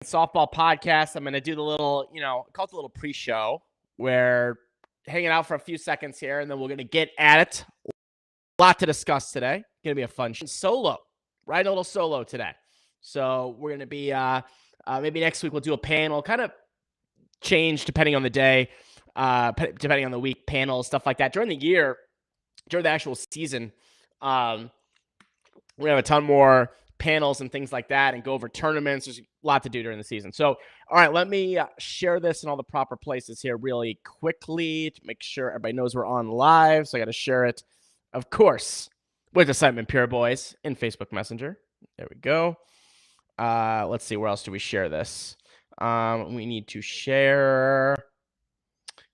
Softball podcast. I'm going to do the little, call it the little pre-show. We're hanging out for a few seconds here, and then we're going to get at it. A lot to discuss today. Going to be a fun solo, right? A little solo today. So we're going to be, maybe next week we'll do a panel, kind of change depending on the day, depending on the week, panels, stuff like that. During the year, during the actual season, we're going to have a ton more panels and things like that and go over tournaments. There's a lot to do during the season. So, all right, let me share this in all the proper places here really quickly to make sure everybody knows we're on live. So I got to share it, of course, with the Siteman Pure Boys in Facebook Messenger. There we go. Let's see, where else do we share this? We need to share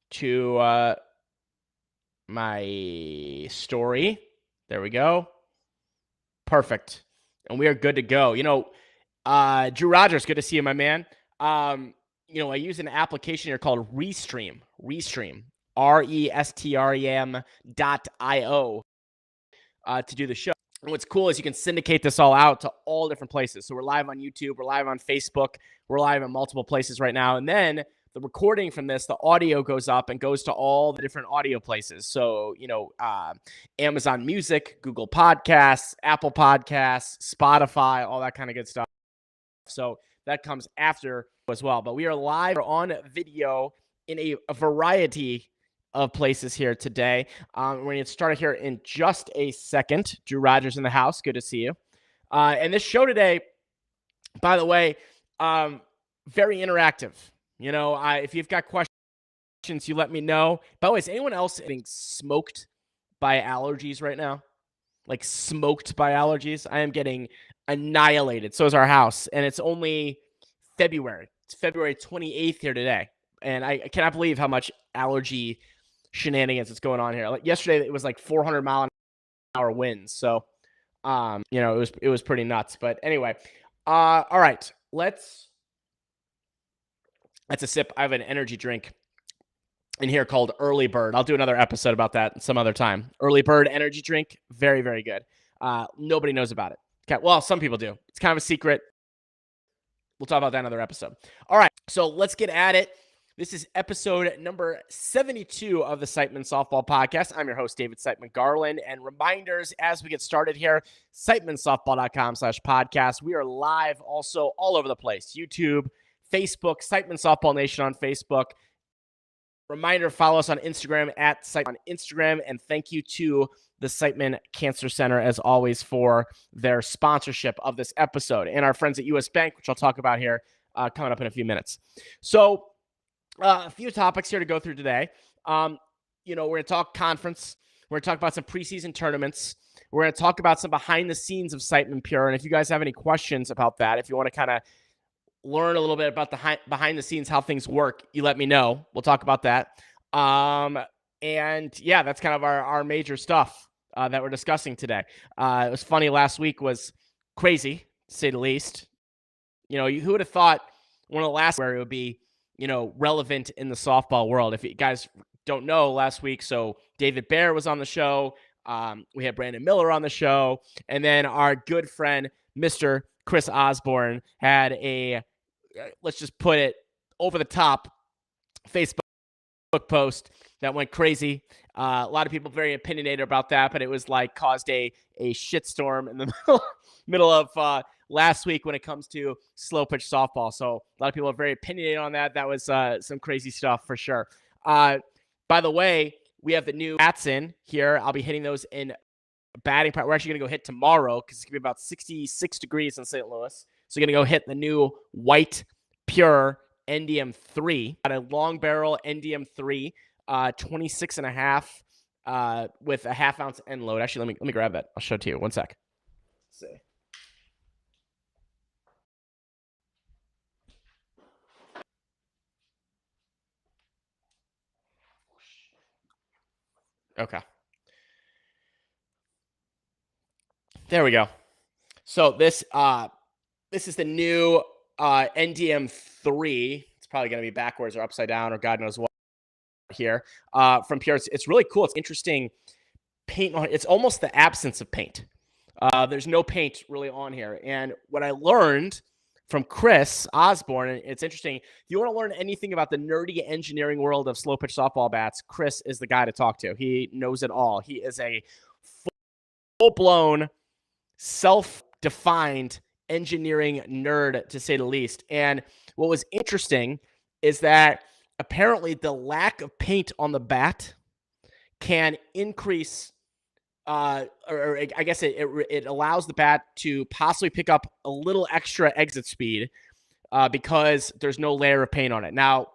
to my story. There we go. Perfect. And we are good to go. Drew Rogers, good to see you, my man. I use an application here called Restream, RESTREM.io to do the show. And what's cool is you can syndicate this all out to all different places. So we're live on YouTube, we're live on Facebook, we're live in multiple places right now. And then the recording from this, the audio goes up and goes to all the different audio places. So, Amazon Music, Google Podcasts, Apple Podcasts, Spotify, all that kind of good stuff. So that comes after as well. But we are live on video in a variety of places here today. We're going to get started here in just a second. Drew Rogers in the house. Good to see you. And this show today, by the way, very interactive. If you've got questions, you let me know. By the way, is anyone else getting smoked by allergies right now? Like smoked by allergies? I am getting annihilated. So is our house. And it's only February. It's February 28th here today. And I cannot believe how much allergy shenanigans is going on here. Like yesterday, it was like 400 mile an hour winds. So, it was pretty nuts. But anyway, all right, that's a sip. I have an energy drink in here called Early Bird. I'll do another episode about that some other time. Early Bird energy drink. Very, very good. Nobody knows about it. Okay. Well, some people do. It's kind of a secret. We'll talk about that in another episode. All right. So let's get at it. This is episode number 72 of the Siteman Softball Podcast. I'm your host, David Siteman Garland. And reminders as we get started here, sitemansoftball.com/podcast. We are live also all over the place. YouTube, Facebook, Siteman Softball Nation on Facebook. Reminder, follow us on Instagram at Siteman on Instagram. And thank you to the Siteman Cancer Center, as always, for their sponsorship of this episode. And our friends at US Bank, which I'll talk about here coming up in a few minutes. So a few topics here to go through today. We're going to talk conference. We're going to talk about some preseason tournaments. We're going to talk about some behind the scenes of Siteman Pure. And if you guys have any questions about that, if you want to kind of learn a little bit about the behind the scenes, how things work, you let me know. We'll talk about that. And yeah, that's kind of our major stuff that we're discussing today. It was funny. Last week was crazy, to say the least. Who would have thought one of the last where it would be, relevant in the softball world? If you guys don't know, last week, so David Bear was on the show. We had Brandon Miller on the show. And then our good friend, Mr. Chris Osborne, had a, let's just put it, over the top Facebook post that went crazy. A lot of people very opinionated about that, but it was like caused a shitstorm in the middle of last week when it comes to slow pitch softball. So a lot of people are very opinionated on that. That was some crazy stuff for sure. By the way, we have the new bats in here. I'll be hitting those in batting practice. We're actually going to go hit tomorrow because it's going to be about 66 degrees in St. Louis. So we're going to go hit the new white pure NDM3. Got a long barrel NDM3, 26 and a half with a half ounce end load. Actually, let me grab that. I'll show it to you. One sec. Let's see. Okay. There we go. So this is the new NDM3. It's probably going to be backwards or upside down or God knows what here from Pure. It's really cool. It's interesting paint on. It's almost the absence of paint. There's no paint really on here. And what I learned from Chris Osborne. And it's interesting. If you want to learn anything about the nerdy engineering world of slow pitch softball bats, Chris is the guy to talk to. He knows it all. He is a full-blown, self-defined engineering nerd, to say the least. And what was interesting is that apparently the lack of paint on the bat can increase or I guess it allows the bat to possibly pick up a little extra exit speed because there's no layer of paint on it. Now,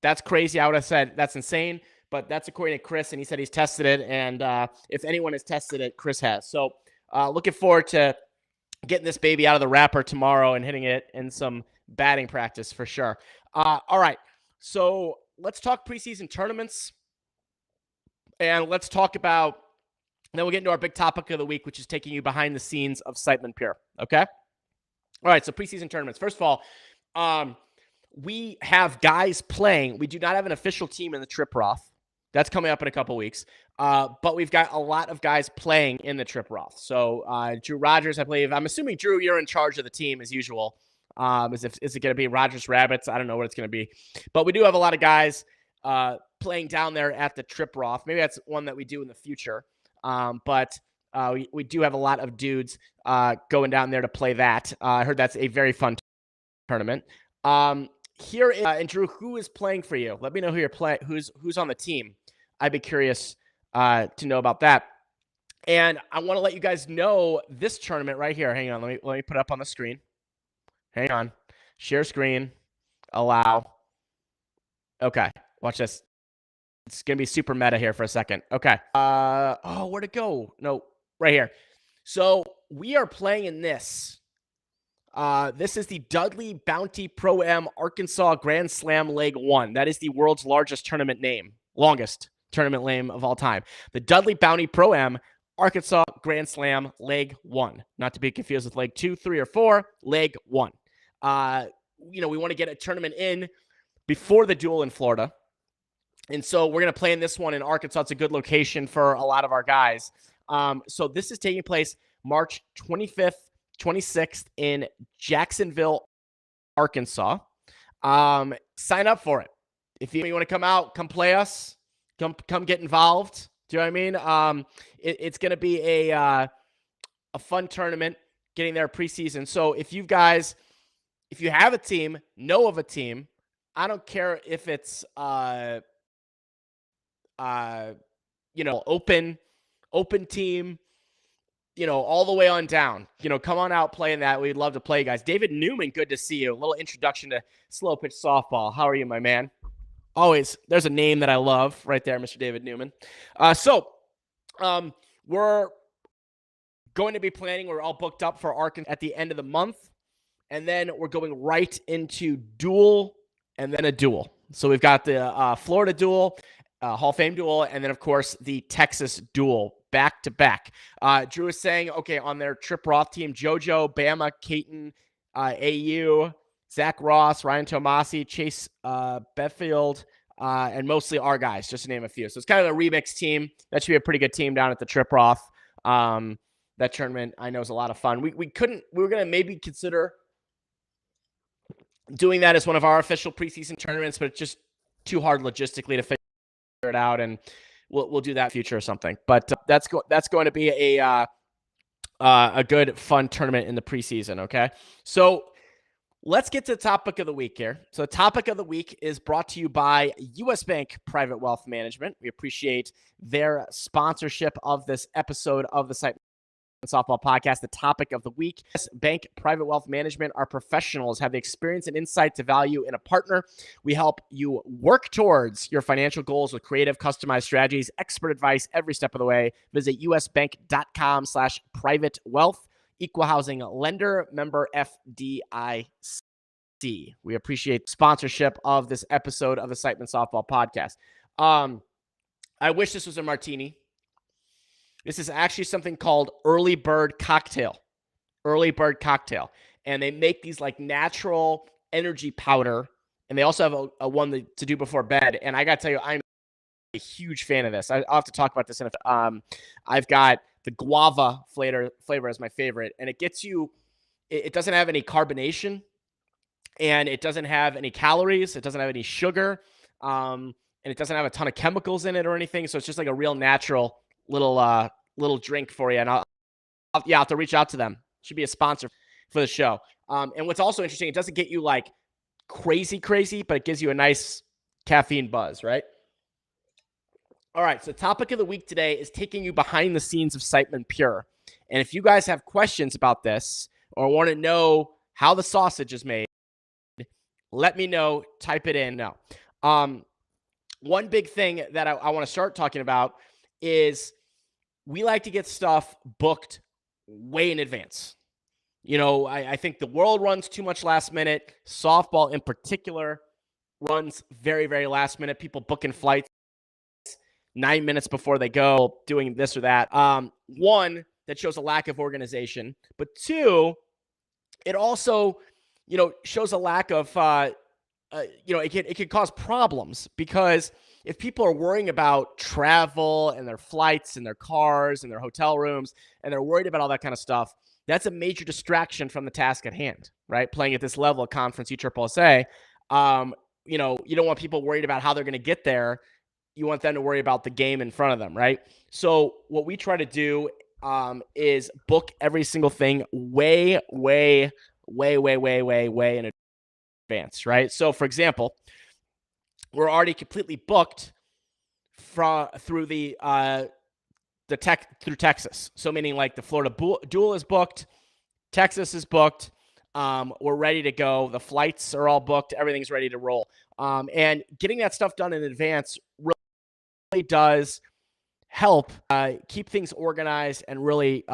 that's crazy. I would have said that's insane, but that's according to Chris, and he said he's tested it. And if anyone has tested it, Chris has. So looking forward to getting this baby out of the wrapper tomorrow and hitting it in some batting practice for sure. All right, so let's talk preseason tournaments, and let's talk about. Then we'll get into our big topic of the week, which is taking you behind the scenes of Siteman Pure. Okay? All right, so preseason tournaments. First of all, we have guys playing. We do not have an official team in the Trip Roth. That's coming up in a couple weeks. But we've got a lot of guys playing in the Trip Roth. So Drew Rogers, I believe. I'm assuming, Drew, you're in charge of the team as usual. Is it going to be Rogers Rabbits? I don't know what it's going to be. But we do have a lot of guys playing down there at the Trip Roth. Maybe that's one that we do in the future. But we do have a lot of dudes going down there to play that. I heard that's a very fun tournament. And Drew, who is playing for you? Let me know who you're playing. Who's on the team? I'd be curious to know about that. And I want to let you guys know this tournament right here. Hang on, let me put it up on the screen. Hang on, share screen, allow. Okay, watch this. It's going to be super meta here for a second. Okay. Where'd it go? No, right here. So we are playing in this. This is the Dudley Bounty Pro-Am Arkansas Grand Slam Leg 1. That is the world's largest tournament name. Longest tournament name of all time. The Dudley Bounty Pro-Am Arkansas Grand Slam Leg 1. Not to be confused with Leg 2, 3, or 4. Leg 1. We want to get a tournament in before the duel in Florida. And so we're going to play in this one in Arkansas. It's a good location for a lot of our guys. So this is taking place March 25th, 26th in Jacksonville, Arkansas. Sign up for it. If you want to come out, come play us, come get involved. Do you know what I mean? It's going to be a fun tournament getting there preseason. So if you have a team, know of a team, I don't care if it's open team, all the way on down. Come on out playing that. We'd love to play, guys. David Newman, good to see you. A little introduction to slow pitch softball. How are you, my man? Always, there's a name that I love right there, Mr. David Newman. We're going to be planning. We're all booked up for Arkansas at the end of the month, and then we're going right into duel and then a duel. So we've got the Florida duel, Hall of Fame duel, and then, of course, the Texas duel back to back. Drew is saying, okay, on their Trip Roth team, JoJo, Bama, Caton, AU, Zach Ross, Ryan Tomasi, Chase Befield, and mostly our guys, just to name a few. So it's kind of a remix team. That should be a pretty good team down at the Trip Roth. That tournament I know is a lot of fun. We were going to maybe consider doing that as one of our official preseason tournaments, but it's just too hard logistically to figure it out, and we'll do that in the future or something. But that's going to be a good fun tournament in the preseason. Okay, so let's get to the topic of the week here. So the topic of the week is brought to you by U.S. Bank Private Wealth Management. We appreciate their sponsorship of this episode of the Siteman Softball Podcast. The topic of the week: U.S. Bank Private Wealth Management. Our professionals have the experience and insight to value in a partner. We help you work towards your financial goals with creative, customized strategies, expert advice every step of the way. Visit usbank.com/privatewealth. Equal housing lender, member FDIC. We appreciate sponsorship of this episode of the Siteman Softball Podcast. I wish this was a martini. This is actually something called Early Bird Cocktail. Early Bird Cocktail. And they make these like natural energy powder. And they also have a one to do before bed. And I got to tell you, I'm a huge fan of this. I'll have to talk about this. I've got the guava flavor as my favorite. And it gets you, it doesn't have any carbonation and it doesn't have any calories. It doesn't have any sugar. And it doesn't have a ton of chemicals in it or anything. So it's just like a real natural little drink for you. And I'll have to reach out to them. Should be a sponsor for the show. And what's also interesting, it doesn't get you like crazy, but it gives you a nice caffeine buzz, right? All right, so topic of the week today is taking you behind the scenes of Siteman Pure. And if you guys have questions about this or want to know how the sausage is made, let me know. Type it in now. One big thing that I want to start talking about is we like to get stuff booked way in advance. I think the world runs too much last minute. Softball in particular runs very, very last minute. People booking flights 9 minutes before they go, doing this or that. One, that shows a lack of organization. But two, it also, shows a lack of, it can cause problems, because if people are worrying about travel and their flights and their cars and their hotel rooms, and they're worried about all that kind of stuff, that's a major distraction from the task at hand, right? Playing at this level of conference ESSA, you don't want people worried about how they're going to get there. You want them to worry about the game in front of them, right? So what we try to do is book every single thing way in advance, right? So for example, we're already completely booked through Texas. So meaning like the Florida Duel is booked, Texas is booked. We're ready to go. The flights are all booked. Everything's ready to roll. And getting that stuff done in advance really does help keep things organized and really,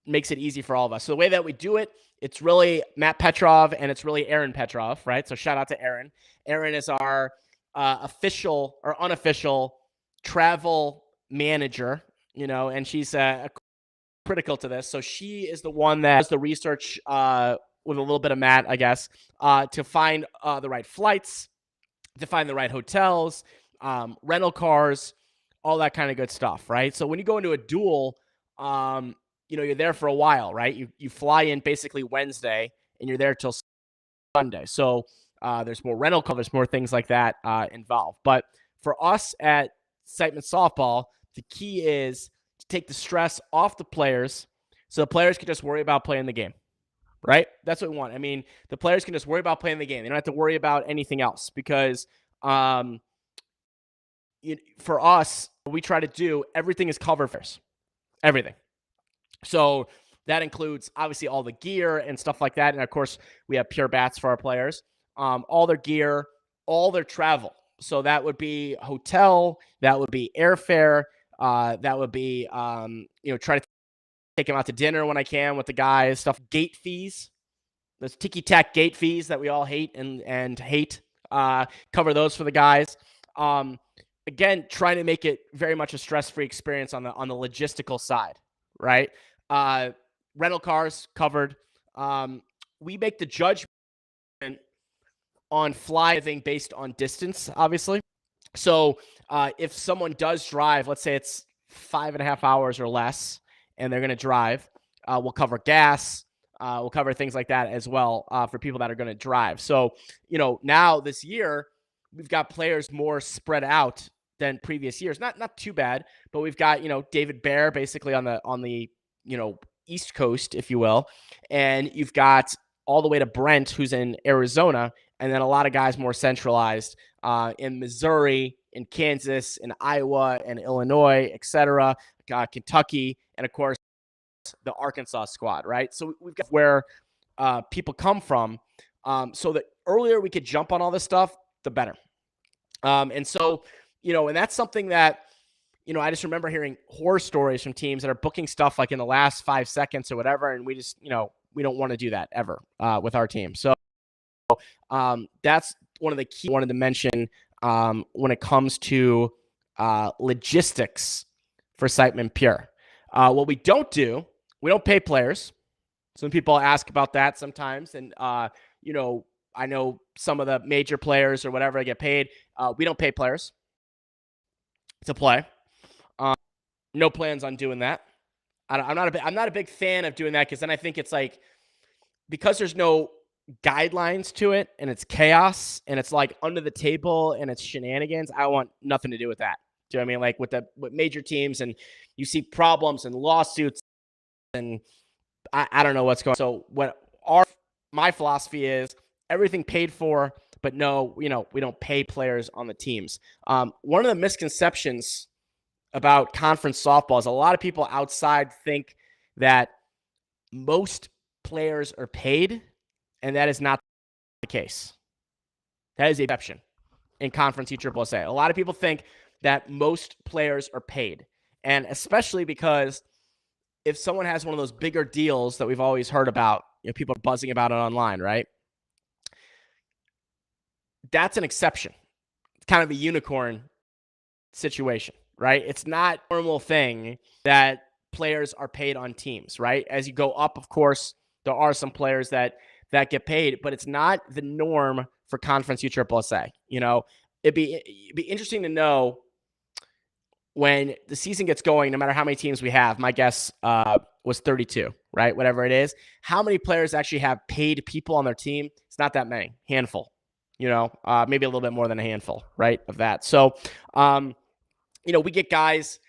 makes it easy for all of us. So the way that we do it, it's really Matt Petrov and it's really Aaron Petrov, right? So shout out to Aaron. Aaron is our official or unofficial travel manager, and she's critical to this. So she is the one that does the research with a little bit of Matt, I guess, to find the right flights, to find the right hotels, rental cars, all that kind of good stuff, right? So when you go into a duel, you're there for a while, right? You fly in basically Wednesday and you're there till Sunday. So there's more rental cars, there's more things like that involved. But for us at Siteman Softball, the key is to take the stress off the players so the players can just worry about playing the game, right? That's what we want. I mean, the players can just worry about playing the game. They don't have to worry about anything else, because for us, what we try to do, everything is covered first. Everything. So that includes obviously all the gear and stuff like that. And of course, we have pure bats for our players. All their gear, all their travel. So that would be hotel, that would be airfare, that would be, try to take them out to dinner when I can with the guys, stuff, gate fees, those ticky-tack gate fees that we all hate and hate, cover those for the guys. Again, trying to make it very much a stress-free experience on the logistical side, right? Rental cars covered. We make the judgment on flying based on distance, obviously. So if someone does drive, let's say it's 5.5 hours or less, and they're going to drive, we'll cover gas. We'll cover things like that as well for people that are going to drive. So, now this year, we've got players more spread out than previous years. Not too bad, but we've got, David Bear basically on the East Coast, if you will. And you've got all the way to Brent, who's in Arizona, and then a lot of guys more centralized in Missouri, in Kansas, in Iowa, and Illinois, etc., Kentucky, and of course the Arkansas squad, right? So we've got where people come from. So the earlier we could jump on all this stuff, the better. And so, and that's something that, I just remember hearing horror stories from teams that are booking stuff like in the last 5 seconds or whatever. And we just, we don't want to do that ever with our team. So that's one of the key I wanted to mention when it comes to logistics for Siteman Pure. What we don't do, we don't pay players. Some people ask about that sometimes. And, I know some of the major players or whatever get paid. We don't pay players to play. No plans on doing that. I'm not a big fan of doing that, because then I think it's like, because there's no guidelines to it and it's chaos and it's like under the table and it's shenanigans, I want nothing to do with that. Do you know what I mean? Like with major teams and you see problems and lawsuits and I don't know what's going on. So what my philosophy is everything paid for, but no, we don't pay players on the teams. One of the misconceptions about conference softball is a lot of people outside think that most players are paid, and that is not the case. That is the exception in Conference EAAA. A lot of people think that most players are paid, and especially because if someone has one of those bigger deals that we've always heard about, people are buzzing about it online, right? That's an exception. It's kind of a unicorn situation, right? It's not a normal thing that players are paid on teams, right? As you go up, of course, there are some players that get paid, but it's not the norm for Conference EAAA. It'd be interesting to know when the season gets going, no matter how many teams we have. My guess was 32, right? Whatever it is. How many players actually have paid people on their team? It's not that many. Handful. Maybe a little bit more than a handful, right, of that. So, we get guys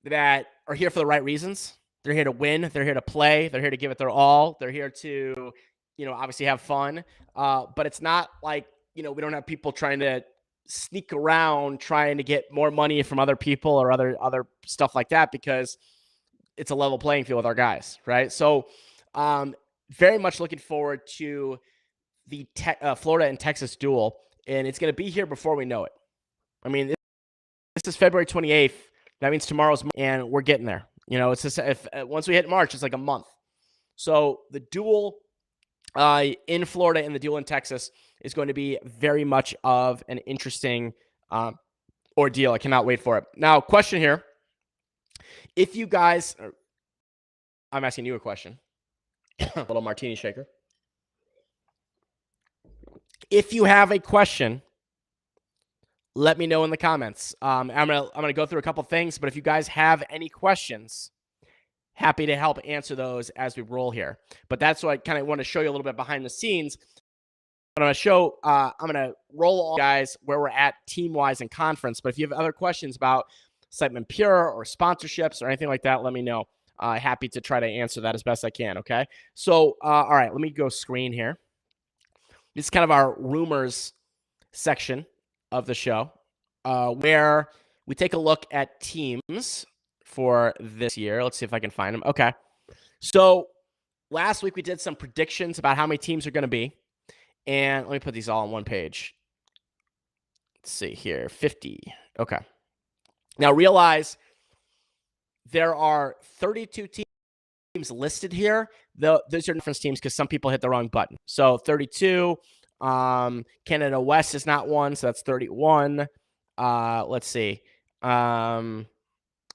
that are here for the right reasons. They're here to win. They're here to play. They're here to give it their all. They're here to, obviously have fun. But it's not like, we don't have people trying to sneak around trying to get more money from other people or other stuff like that, because it's a level playing field with our guys, right? So very much looking forward to the Florida and Texas duel, and it's going to be here before we know it. I mean, this is February 28th. That means tomorrow's, and we're getting there. It's just once we hit March, it's like a month. So the duel in Florida and the duel in Texas is going to be very much of an interesting ordeal. I cannot wait for it. Now, question here. If you guys, I'm asking you a question. A little martini shaker. If you have a question, let me know in the comments. I'm gonna go through a couple things, but if you guys have any questions, happy to help answer those as we roll here. But that's what I kind of want to show you a little bit behind the scenes. But I'm gonna roll on guys where we're at team-wise in conference. But if you have other questions about Siteman Pure or sponsorships or anything like that, let me know. Happy to try to answer that as best I can, okay? So, all right, let me go screen here. This is kind of our rumors section of the show, where we take a look at teams for this year. Let's see if I can find them. Okay. So last week we did some predictions about how many teams are going to be. And let me put these all on one page. Let's see here. 50. Okay. Now realize there are 32 teams listed here. Those are different teams because some people hit the wrong button. So 32. Canada West is not one, so that's 31. Let's see.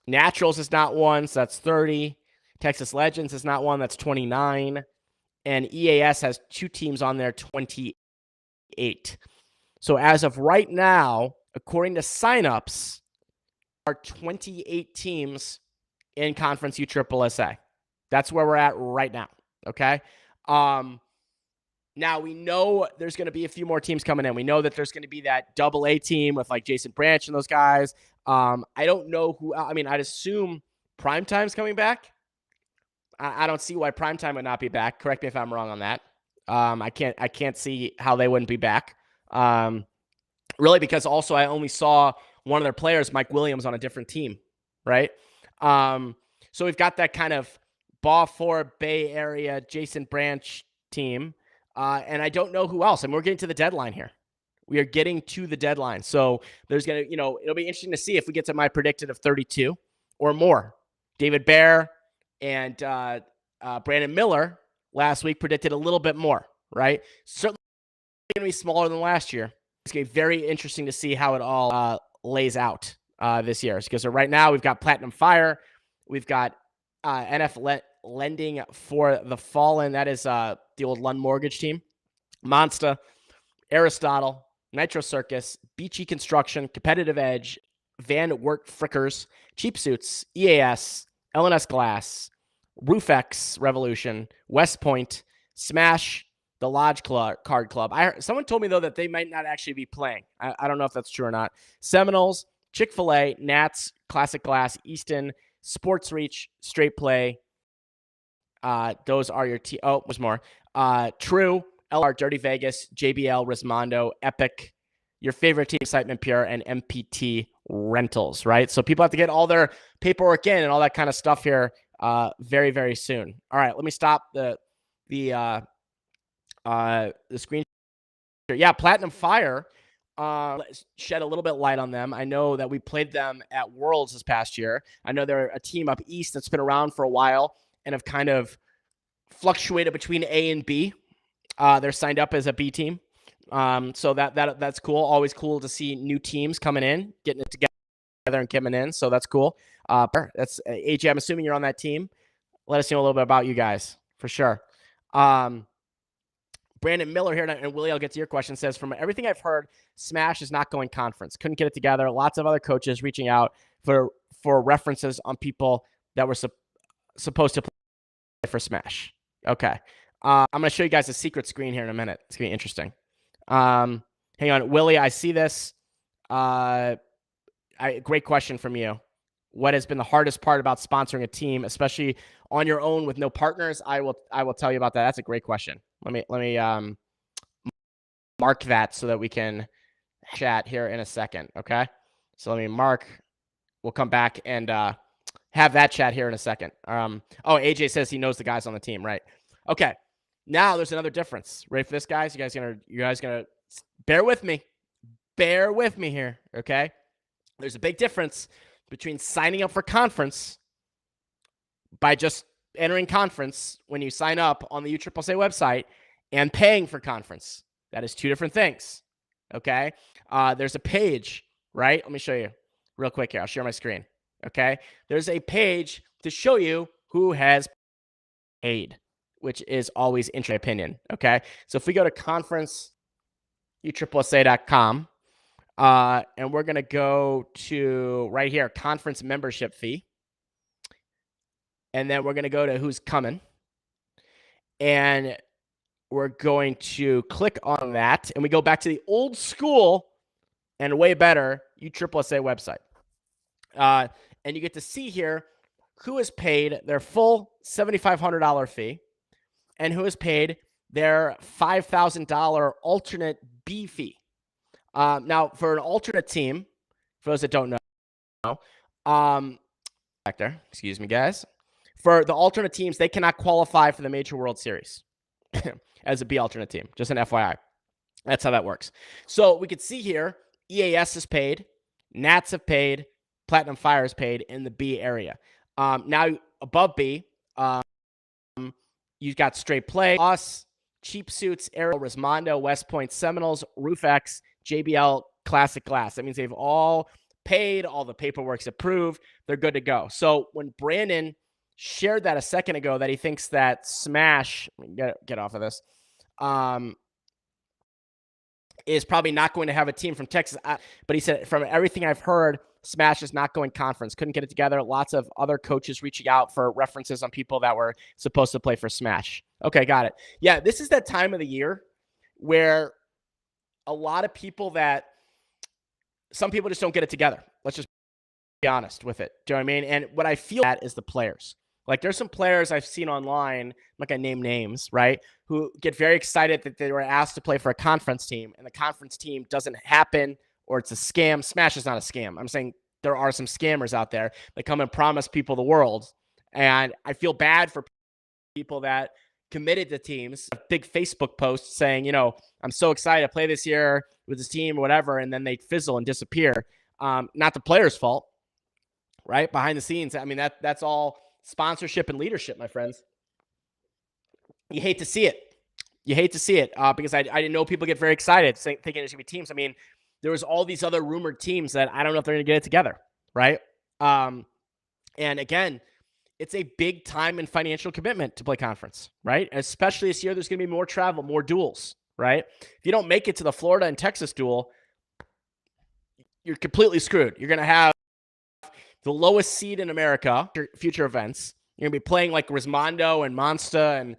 Naturals is not one, so that's 30. Texas Legends is not one, that's 29. And EAS has 2 teams on there, 28. So as of right now, according to signups, there are 28 teams in Conference EAAA. That's where we're at right now, okay? Now, we know there's going to be a few more teams coming in. We know that there's going to be that AA team with like Jason Branch and those guys. I don't know who. I mean, I'd assume Primetime's coming back. I don't see why Primetime would not be back. Correct me if I'm wrong on that. I can't see how they wouldn't be back. Really, because also I only saw one of their players, Mike Williams, on a different team, right? So we've got that kind of Ball 4 Bay Area Jason Branch team. And I don't know who else. I mean, we're getting to the deadline here. We are getting to the deadline. So there's going to, it'll be interesting to see if we get to my predicted of 32 or more. David Bear and Brandon Miller last week predicted a little bit more, right? Certainly going to be smaller than last year. It's going to be very interesting to see how it all lays out this year. Because right now we've got Platinum Fire. We've got NF Lending for the Fallen. That is the old Lund Mortgage team. Monster, Aristotle, Nitro Circus, Beachy Construction, Competitive Edge, Van Wert Frickers, Cheap Suits, EAS, LNS Glass, Roofx Revolution, West Point, Smash, the Lodge Card Club. Someone told me, though, that they might not actually be playing. I don't know if that's true or not. Seminoles, Chick-fil-A, Nats, Classic Glass, Easton, Sports Reach, Straight Play. Those are your oh, there's more. True, LR, Dirty Vegas, JBL, Rismondo, Epic, your favorite team, Siteman Pure, and MPT Rentals, right? So people have to get all their paperwork in and all that kind of stuff here very, very soon. All right, let me stop the screen. Yeah, Platinum Fire. Shed a little bit light on them. I know that we played them at Worlds this past year. I know they're a team up east that's been around for a while and have kind of fluctuated between A and B. They're signed up as a B team. So that's cool. Always cool to see new teams coming in, getting it together and coming in. So that's cool. That's AJ. I'm assuming you're on that team. Let us know a little bit about you guys for sure. Brandon Miller here, and Willie, I'll get to your question, says, from everything I've heard, Smash is not going conference. Couldn't get it together. Lots of other coaches reaching out for references on people that were supposed to play for Smash. Okay. I'm going to show you guys a secret screen here in a minute. It's going to be interesting. Hang on. Willie, I see this. Great question from you. What has been the hardest part about sponsoring a team, especially on your own with no partners? I will tell you about that. That's a great question. Let me mark that so that we can chat here in a second. Okay. So let me mark. We'll come back and have that chat here in a second. Oh, AJ says he knows the guys on the team, right? Okay. Now there's another difference. Ready for this, guys? You guys gonna bear with me. Bear with me here. Okay. There's a big difference between signing up for conference by just entering conference when you sign up on the USSSA website and paying for conference. That is two different things. Okay. There's a page, right? Let me show you real quick here. I'll share my screen. Okay. There's a page to show you who has paid, which is always interesting opinion. Okay. So if we go to conference, USSSA.com, and we're going to go to right here, conference membership fee. And then we're going to go to who's coming. And we're going to click on that. And we go back to the old school and way better USSSA website. And you get to see here who has paid their full $7,500 fee and who has paid their $5,000 alternate B fee. Now, for an alternate team, for those that don't know, back there, excuse me, guys. For the alternate teams, they cannot qualify for the Major World Series as a B alternate team. Just an FYI. That's how that works. So we could see here, EAS is paid, Nats have paid, Platinum Fire is paid in the B area. Now, above B, you've got Straight Play, us, Cheap Suits, Aero, Rismondo, West Point, Seminoles, RoofX, JBL, Classic Glass. That means they've all paid, all the paperwork's approved, they're good to go. So when Brandon shared that a second ago that he thinks that Smash, get off of this, is probably not going to have a team from Texas. But he said, from everything I've heard, Smash is not going conference. Couldn't get it together. Lots of other coaches reaching out for references on people that were supposed to play for Smash. Okay, got it. Yeah, this is that time of the year where a lot of people some people just don't get it together. Let's just be honest with it. Do you know what I mean? And what I feel at is the players. Like, there's some players I've seen online, I'm not going to name names, right, who get very excited that they were asked to play for a conference team, and the conference team doesn't happen, or it's a scam. Smash is not a scam. I'm saying there are some scammers out there that come and promise people the world. And I feel bad for people that committed to teams, big Facebook posts saying, I'm so excited to play this year with this team or whatever, and then they fizzle and disappear. Not the player's fault, right? Behind the scenes, I mean, that's all sponsorship and leadership, my friends. You hate to see it. Because I didn't know people get very excited thinking there's going to be teams. I mean, there was all these other rumored teams that I don't know if they're going to get it together, right? And again, it's a big time and financial commitment to play conference, right? Especially this year, there's going to be more travel, more duels, right? If you don't make it to the Florida and Texas duel, you're completely screwed. You're going to have the lowest seed in America, future events. You're going to be playing like Rismondo and Monsta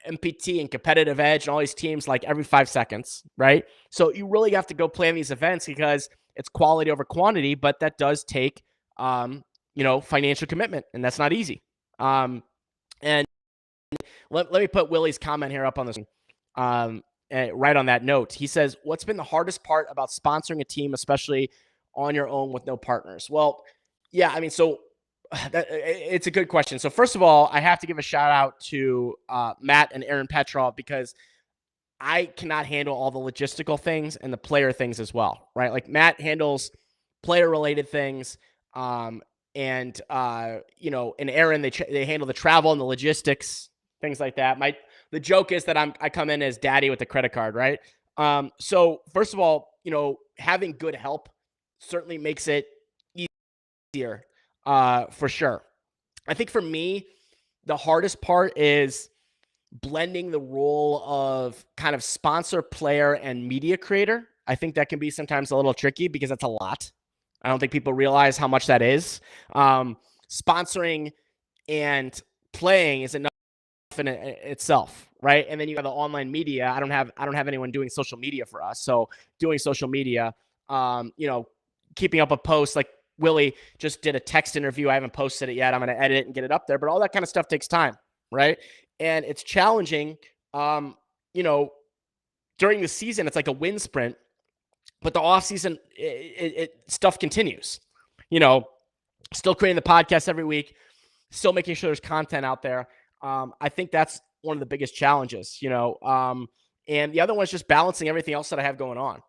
MPT and Competitive Edge and all these teams like every 5 seconds, right? So you really have to go plan these events because it's quality over quantity, but that does take, financial commitment, and that's not easy. And let me put Willie's comment here up on this. Right on that note, he says, "What's been the hardest part about sponsoring a team, especially on your own with no partners?" Well, yeah, I mean, so it's a good question. So first of all, I have to give a shout out to Matt and Aaron Petrov because I cannot handle all the logistical things and the player things as well, right? Like Matt handles player related things, and Aaron they handle the travel and the logistics, things like that. The joke is that I come in as daddy with the credit card, right? So first of all, having good help certainly makes it easier, for sure. I think for me, the hardest part is blending the role of kind of sponsor, player, and media creator. I think that can be sometimes a little tricky because that's a lot. I don't think people realize how much that is. Sponsoring and playing is enough in itself, right? And then you have the online media. I don't have anyone doing social media for us. So doing social media, keeping up a post, like Willie just did a text interview. I haven't posted it yet. I'm going to edit it and get it up there, but all that kind of stuff takes time, right? And it's challenging. During the season, it's like a wind sprint, but the off season, stuff continues. Still creating the podcast every week, still making sure there's content out there. I think that's one of the biggest challenges, and the other one is just balancing everything else that I have going on.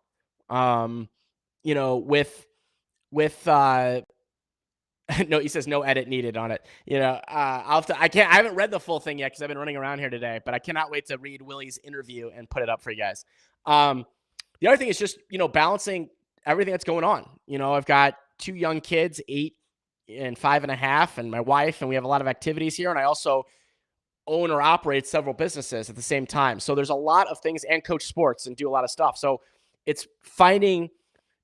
No, he says no edit needed on it. I haven't read the full thing yet because I've been running around here today, but I cannot wait to read Willie's interview and put it up for you guys. The other thing is just, balancing everything that's going on. I've got 2 young kids, 8 and 5.5, and my wife, and we have a lot of activities here. And I also own or operate several businesses at the same time. So there's a lot of things, and coach sports and do a lot of stuff. So it's finding,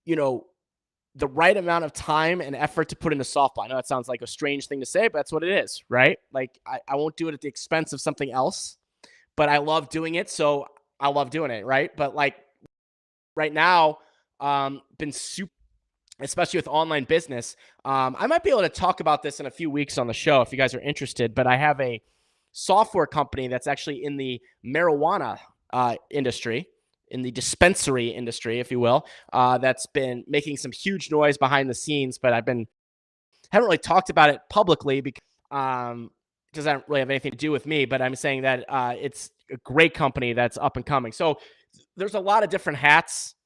the right amount of time and effort to put into softball. I know that sounds like a strange thing to say, but that's what it is, right? Like I won't do it at the expense of something else, but I love doing it. So I love doing it. Right. But like right now, been super, especially with online business. I might be able to talk about this in a few weeks on the show if you guys are interested, but I have a software company that's actually in the marijuana industry, in the dispensary industry, if you will, that's been making some huge noise behind the scenes, but haven't really talked about it publicly because I don't really have anything to do with me, but I'm saying that it's a great company that's up and coming. So there's a lot of different hats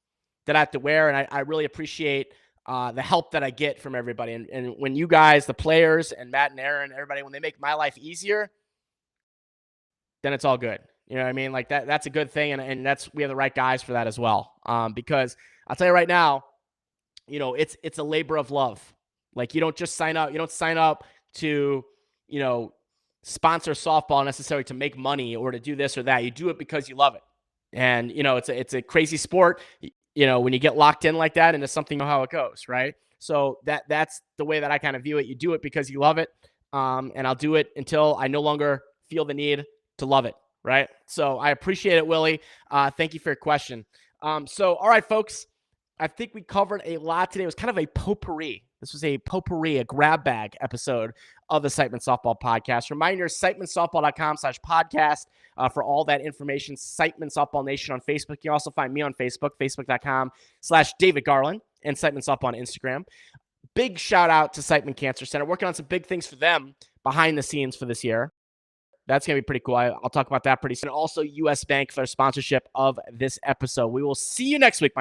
that I have to wear, and I really appreciate the help that I get from everybody. And when you guys, the players, and Matt and Aaron, everybody, when they make my life easier, then it's all good. You know what I mean? Like that's a good thing. And we have the right guys for that as well. Because I'll tell you right now, it's a labor of love. Like you don't sign up to, sponsor softball necessarily to make money or to do this or that. You do it because you love it. And, it's a crazy sport, when you get locked in like that into something, you know how it goes. Right. So that's the way that I kind of view it. You do it because you love it. And I'll do it until I no longer feel the need to love it. Right. So I appreciate it, Willie. Thank you for your question. So, all right, folks, I think we covered a lot today. It was kind of a potpourri. This was a potpourri, a grab bag episode of the Siteman Softball podcast. Reminder, sitemansoftball.com/podcast for all that information. Siteman Softball Nation on Facebook. You can also find me on Facebook, facebook.com/David Garland, and Siteman Softball on Instagram. Big shout out to Siteman Cancer Center. Working on some big things for them behind the scenes for this year. That's going to be pretty cool. I'll talk about that pretty soon. Also, U.S. Bank for their sponsorship of this episode. We will see you next week, my